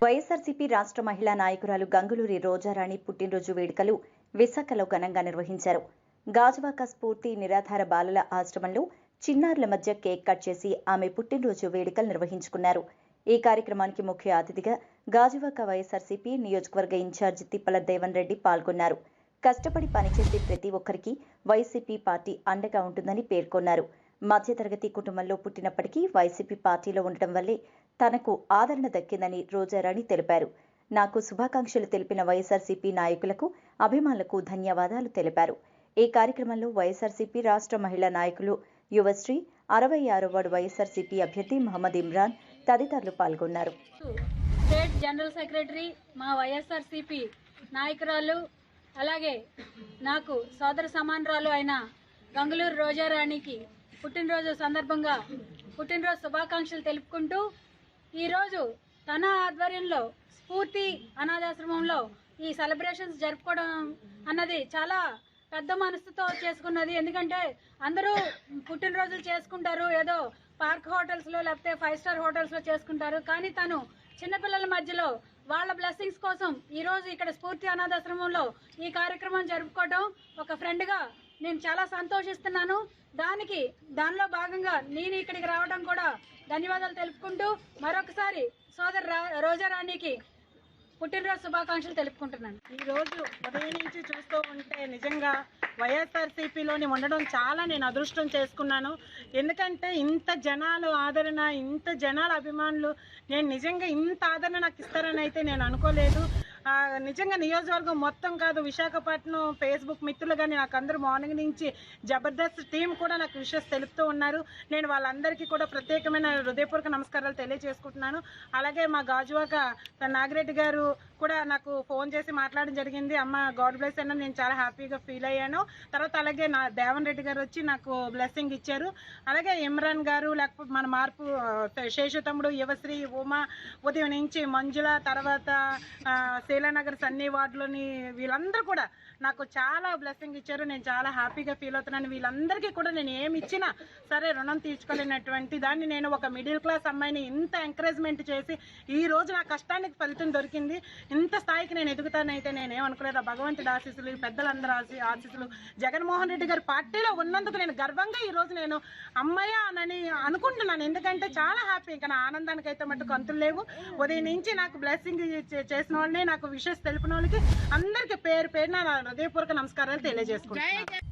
వైఎస్ఆర్సీపీ రాష్ట్ర మహిళా నాయకురాలు గంగులూరి రోజారాణి పుట్టినరోజు వేడుకలు విశాఖలో ఘనంగా నిర్వహించారు. గాజువాక స్ఫూర్తి నిరాధార బాలల ఆశ్రమంలో చిన్నారుల మధ్య కేక్ కట్ చేసి ఆమె పుట్టినరోజు వేడుకలు నిర్వహించుకున్నారు. ఈ కార్యక్రమానికి ముఖ్య అతిథిగా గాజువాక వైఎస్ఆర్సీపీ నియోజకవర్గ ఇన్ఛార్జి తిప్పల దేవన్ రెడ్డి పాల్గొన్నారు. కష్టపడి పనిచేసే ప్రతి ఒక్కరికి వైసీపీ పార్టీ అండగా ఉంటుందని పేర్కొన్నారు. మధ్యతరగతి కుటుంబంలో పుట్టినప్పటికీ వైసీపీ పార్టీలో ఉండటం వల్లే తనకు ఆదరణ దక్కిందని రోజారాణి తెలిపారు. నాకు శుభాకాంక్షలు తెలిపిన వైఎస్ఆర్సీపీ నాయకులకు, అభిమానులకు ధన్యవాదాలు తెలిపారు. ఈ కార్యక్రమంలో వైఎస్ఆర్సీపీ రాష్ట్ర మహిళా నాయకులు యువశ్రీ, 66వ వార్డు వైఎస్ఆర్సీపీ అభ్యర్థి మహమ్మద్ ఇమ్రాన్ తదితరులు పాల్గొన్నారు. స్టేట్ జనరల్ సెక్రటరీ మా వైఎస్ఆర్సీపీ నాయకురాలు, అలాగే నాకు సోదర సమానరాలు అయిన గంగులూరు రోజారాణికి పుట్టినరోజు సందర్భంగా పుట్టినరోజు శుభాకాంక్షలు తెలుపుకుంటూ ఈరోజు తన ఆధ్వర్యంలో స్ఫూర్తి అనాథాశ్రమంలో ఈ సెలబ్రేషన్స్ జరుపుకోవడం అన్నది చాలా పెద్ద మనసుతో చేసుకున్నది. ఎందుకంటే అందరూ పుట్టినరోజులు చేసుకుంటారు, ఏదో పార్క్ హోటల్స్లో లేకపోతే 5 స్టార్ హోటల్స్లో చేసుకుంటారు. కానీ తను చిన్నపిల్లల మధ్యలో వాళ్ళ బ్లెస్సింగ్స్ కోసం ఈరోజు ఇక్కడ స్ఫూర్తి అనాథాశ్రమంలో ఈ కార్యక్రమం జరుపుకోవడం ఒక ఫ్రెండ్గా నేను చాలా సంతోషిస్తున్నాను. దానిలో భాగంగా నేను ఇక్కడికి రావడం కూడా ధన్యవాదాలు తెలుపుకుంటూ మరొకసారి సోదరు రోజారాణికి పుట్టినరోజు శుభాకాంక్షలు తెలుపుకుంటున్నాను. ఈరోజు ఉదయం నుంచి చూస్తూ ఉంటే నిజంగా వైఎస్ఆర్సీపీలోని ఉండడం చాలా నేను అదృష్టం చేసుకున్నాను. ఎందుకంటే ఇంత జనాలు ఆదరణ, ఇంత జనాల అభిమానులు, నేను నిజంగా ఇంత ఆదరణ నాకు ఇస్తారని అయితే నేను అనుకోలేదు. నిజంగా నియోజకవర్గం మొత్తం కాదు, విశాఖపట్నం ఫేస్బుక్ మిత్రులు కానీ నాకు అందరూ మార్నింగ్ నుంచి జబర్దస్త్ టీం కూడా నాకు విషెస్ తెలుపుతూ ఉన్నారు. నేను వాళ్ళందరికీ కూడా ప్రత్యేకమైన హృదయపూర్వక నమస్కారాలు తెలియజేసుకుంటున్నాను. అలాగే మా గాజువాక నాగిరెడ్డి గారు కూడా నాకు ఫోన్ చేసి మాట్లాడడం జరిగింది. అమ్మ గాడ్ బ్లెస్ అన్న, నేను చాలా హ్యాపీగా ఫీల్ అయ్యాను. తర్వాత అలాగే నా దేవన్ రెడ్డి గారు వచ్చి నాకు బ్లెస్సింగ్ ఇచ్చారు. అలాగే ఇమ్రాన్ గారు, లేకపోతే మన మార్పు శేషు తమ్ముడు, యువశ్రీ, ఉమా, ఉదయం నుంచి మంజుల, తర్వాత శీలానగర్ సన్నీ వార్డులోని వీళ్ళందరూ కూడా నాకు చాలా బ్లెస్సింగ్ ఇచ్చారు. నేను చాలా హ్యాపీగా ఫీల్ అవుతున్నాను. వీళ్ళందరికీ కూడా నేను ఏమి ఇచ్చినా సరే రుణం తీర్చుకోలేనటువంటి దాన్ని నేను ఒక మిడిల్ క్లాస్ అమ్మాయిని ఇంత ఎంకరేజ్మెంట్ చేసి ఈ రోజు నా కష్టానికి ఫలితం దొరికింది. ఇంత స్థాయికి నేను ఎదుగుతానైతే నేనేమనుకోలేదు. భగవంతుడి ఆశీస్సులు, పెద్దలందరూ ఆశీస్సులు, జగన్మోహన్ రెడ్డి గారి పార్టీలో ఉన్నందుకు నేను గర్వంగా ఈరోజు నేను అమ్మయ్య అని అనుకుంటున్నాను. ఎందుకంటే చాలా హ్యాపీ. ఇంకా నా ఆనందానికి అయితే మటుకు అంతులు లేవు. ఉదయం నుంచి నాకు బ్లెస్సింగ్ చేసిన వాళ్ళని, నాకు విషెస్ తెలిపిన వాళ్ళకి అందరికీ పేరు పేరున హృదయపూర్వక నమస్కారాలు తెలియజేసుకుంటున్నాను.